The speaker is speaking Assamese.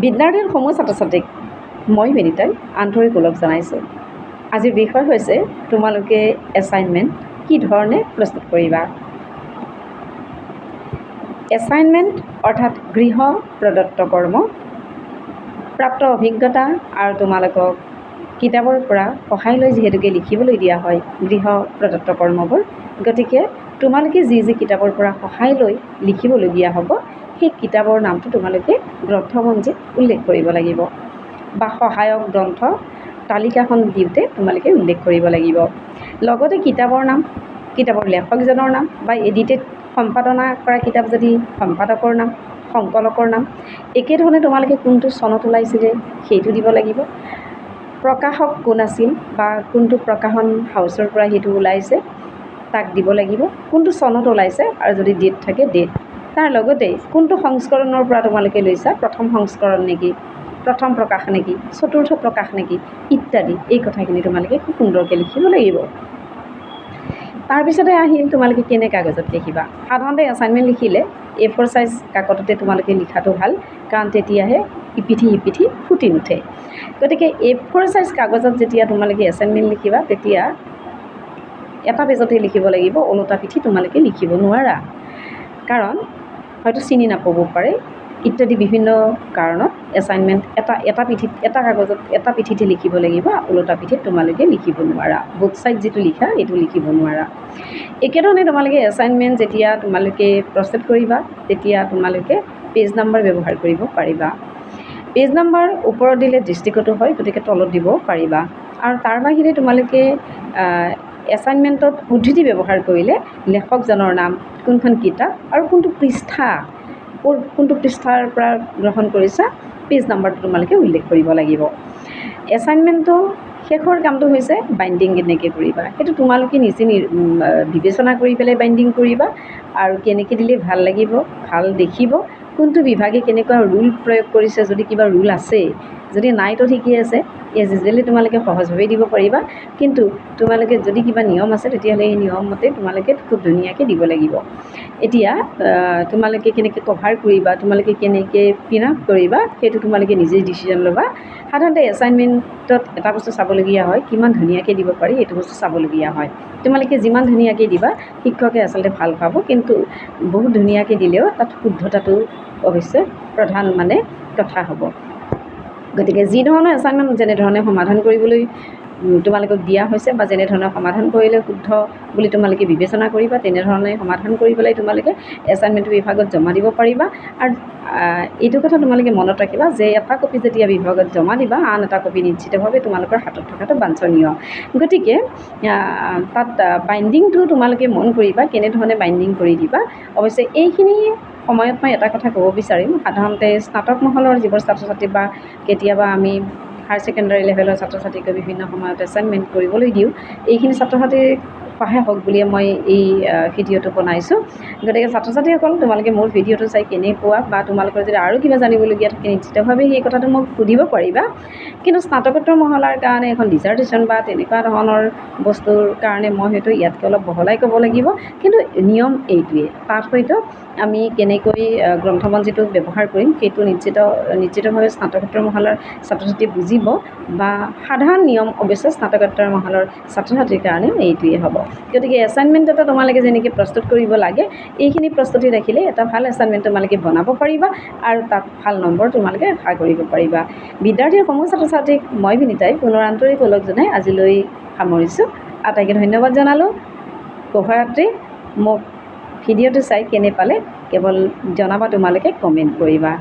বিদ্যাৰ্থীৰ সমূহ ছাত্ৰ ছাত্ৰীক মই বিনীতাই আন্তৰিক ওলগ জনাইছোঁ। আজিৰ বিষয় হৈছে তোমালোকে এছাইনমেণ্ট কি ধৰণে প্ৰস্তুত কৰিবা। এছাইনমেণ্ট অৰ্থাৎ গৃহ প্ৰদত্ত কৰ্ম, প্ৰাপ্ত অভিজ্ঞতা আৰু তোমালোকক কিতাপৰ পৰা সহায় লৈ যিহেতুকে লিখিবলৈ দিয়া হয় গৃহ প্ৰদত্ত কৰ্মবোৰ, গতিকে তোমালোকে যি যি কিতাপৰ পৰা সহায় লৈ লিখিবলগীয়া হ'ব সেই কিতাপৰ নামটো তোমালোকে গ্ৰন্থপঞ্জীত উল্লেখ কৰিব লাগিব বা সহায়ক গ্ৰন্থ তালিকাখন দিওঁতে তোমালোকে উল্লেখ কৰিব লাগিব। লগতে কিতাপৰ নাম, কিতাপৰ লেখকজনৰ নাম বা এডিটেড সম্পাদনা কৰা কিতাপ যদি সম্পাদকৰ নাম, সংকলকৰ নাম, একেধৰণে তোমালোকে কোনটো চনত ওলাইছিলে সেইটো দিব লাগিব। প্ৰকাশক কোন আছিল বা কোনটো প্ৰকাশন হাউচৰ পৰা সেইটো ওলাইছে তাক দিব লাগিব, কোনটো চনত ওলাইছে আৰু যদি ডেট থাকে ডেট, তাৰ লগতে কোনটো সংস্কৰণৰ পৰা তোমালোকে লৈছা, প্ৰথম সংস্কৰণ নেকি, প্ৰথম প্ৰকাশ নেকি, চতুৰ্থ প্ৰকাশ নেকি ইত্যাদি, এই কথাখিনি তোমালোকে খুব সুন্দৰকৈ লিখিব লাগিব। তাৰপিছতে আহিল তোমালোকে কেনে কাগজত লিখিবা। সাধাৰণতে এছাইনমেণ্ট লিখিলে A4 সাইজ কাকততে তোমালোকে লিখাটো ভাল, কাৰণ তেতিয়াহে ইপিঠি সিপিঠি ফুটি নুঠে। গতিকে A4 সাইজ কাগজত যেতিয়া তোমালোকে এছাইনমেণ্ট লিখিবা তেতিয়া এটা পেজতে লিখিব লাগিব, ওলোটা পিঠি তোমালোকে লিখিব নোৱাৰা, কাৰণ হয়তো চিনি নাপাব পাৰে ইত্যাদি বিভিন্ন কাৰণত এছাইনমেণ্ট এটা কাগজত এটা পিঠিতে লিখিব লাগিব, ওলোটা পিঠিত তোমালোকে লিখিব নোৱাৰা, বুক চাইড যিটো লিখা এইটো লিখিব নোৱাৰা। একেধৰণে তোমালোকে এছাইনমেণ্ট যেতিয়া তোমালোকে প্ৰস্তুত কৰিবা তেতিয়া তোমালোকে পেজ নাম্বাৰ ব্যৱহাৰ কৰিব পাৰিবা। পেজ নাম্বাৰ ওপৰত দিলে দৃষ্টিগত হয়, গতিকে তলত দিব পাৰিবা। আৰু তাৰ বাহিৰে তোমালোকে এছাইনমেণ্টত উদ্ধৃতি ব্যৱহাৰ কৰিলে লেখকজনৰ নাম, কোনখন কিতাপ আৰু কোনটো পৃষ্ঠাৰ পৰা গ্ৰহণ কৰিছা পেজ নাম্বাৰটো তোমালোকে উল্লেখ কৰিব লাগিব। এছাইনমেণ্টটো শেষৰ কামটো হৈছে বাইণ্ডিং কেনেকৈ কৰিবা, সেইটো তোমালোকে নিজে বিবেচনা কৰি পেলাই বাইণ্ডিং কৰিবা আৰু কেনেকৈ দিলে ভাল লাগিব, ভাল দেখিব, কোনটো বিভাগে কেনেকুৱা ৰুল প্ৰয়োগ কৰিছে, যদি কিবা ৰুল আছে, যদি নাইতো ঠিকেই আছে, এজ ইউজুৱেলি তোমালোকে সহজভাৱেই দিব পাৰিবা, কিন্তু তোমালোকে যদি কিবা নিয়ম আছে তেতিয়াহ'লে এই নিয়ম মতে তোমালোকে খুব ধুনীয়াকৈ দিব লাগিব। এতিয়া তোমালোকে কেনেকৈ কভাৰ কৰিবা, তোমালোকে কেনেকৈ পিন আপ কৰিবা, সেইটো তোমালোকে নিজেই ডিচিশ্যন ল'বা। সাধাৰণতে এছাইনমেণ্টত এটা বস্তু চাবলগীয়া হয়, কিমান ধুনীয়াকৈ দিব পাৰি এইটো বস্তু চাবলগীয়া হয়। তোমালোকে যিমান ধুনীয়াকৈ দিবা শিক্ষকে আচলতে ভাল পাব, কিন্তু বহুত ধুনীয়াকৈ দিলেও তাত শুদ্ধতাটো অৱশ্যে প্ৰধান কথা হ'ব। গতিকে যি ধৰণৰ এছাইনমেণ্ট যেনেধৰণে সমাধান কৰিবলৈ তোমালোকক দিয়া হৈছে বা যেনেধৰণে সমাধান কৰিলে শুদ্ধ বুলি তোমালোকে বিবেচনা কৰিবা তেনেধৰণে সমাধান কৰি পেলাই তোমালোকে এছাইনমেণ্টটো বিভাগত জমা দিব পাৰিবা। আৰু এইটো কথা তোমালোকে মনত ৰাখিবা যে এটা কপি যেতিয়া বিভাগত জমা দিবা আন এটা কপি নিশ্চিতভাৱে তোমালোকৰ হাতত থকাটো বাঞ্ছনীয়। গতিকে তাত বাইণ্ডিংটো তোমালোকে মন কৰিবা কেনেধৰণে বাইণ্ডিং কৰি দিবা। অৱশ্যে এইখিনি সময়ত মই এটা কথা ক'ব বিচাৰিম, সাধাৰণতে স্নাতক মহলৰ যিবোৰ ছাত্ৰ ছাত্ৰী বা কেতিয়াবা আমি হায়াৰ ছেকেণ্ডাৰী লেভেলৰ ছাত্ৰ ছাত্ৰীকে বিভিন্ন সময়ত এছাইনমেণ্ট কৰিবলৈ দিওঁ, এইখিনি ছাত্ৰ ছাত্ৰীৰ সহায় হওক বুলিয়ে মই এই ভিডিঅ'টো বনাইছোঁ। গতিকে ছাত্ৰ ছাত্ৰীসকল তোমালোকে মোৰ ভিডিঅ'টো চাই কেনেকুৱা বা তোমালোকৰ যদি আৰু কিবা জানিবলগীয়া থাকে নিশ্চিতভাৱে সেই কথাটো মোক সুধিব পাৰিবা। কিন্তু স্নাতকোত্তৰ মহলাৰ কাৰণে এখন ডিজাৰ্টেশ্যন বা তেনেকুৱা ধৰণৰ বস্তুৰ কাৰণে মই হয়তো ইয়াতকৈ অলপ বহলাই ক'ব লাগিব, কিন্তু নিয়ম এইটোৱে। তাত হয়তো আমি কেনেকৈ গ্ৰন্থপঞ্জীটো ব্যৱহাৰ কৰিম সেইটো নিশ্চিতভাৱে স্নাতকোত্তৰ মহলাৰ ছাত্ৰ ছাত্ৰীয়ে বুজিব বা সাধাৰণ নিয়ম অৱশ্যে স্নাতকোত্তৰ মহলৰ ছাত্ৰ ছাত্ৰীৰ কাৰণে এইটোৱে হ'ব। গতিকে এছাইনমেণ্ট এটা তোমালোকে যেনেকৈ প্ৰস্তুত কৰিব লাগে এইখিনি প্ৰস্তুতি ৰাখিলে এটা ভাল এছাইনমেণ্ট তোমালোকে বনাব পাৰিবা আৰু তাত ভাল নম্বৰ তোমালোকে আশা কৰিব পাৰিবা। বিদ্যাৰ্থীৰ সমূহ ছাত্ৰ ছাত্ৰীক মই বিনীতাই পুনৰ আন্তৰিক ওলগ জনাই আজিলৈ সামৰিছোঁ। আটাইকে ধন্যবাদ জনালোঁ। শুভৰাত্ৰি। মোক ভিডিঅ'টো চাই কেনে পালে কেৱল জনাবা, তোমালোকে কমেণ্ট কৰিবা।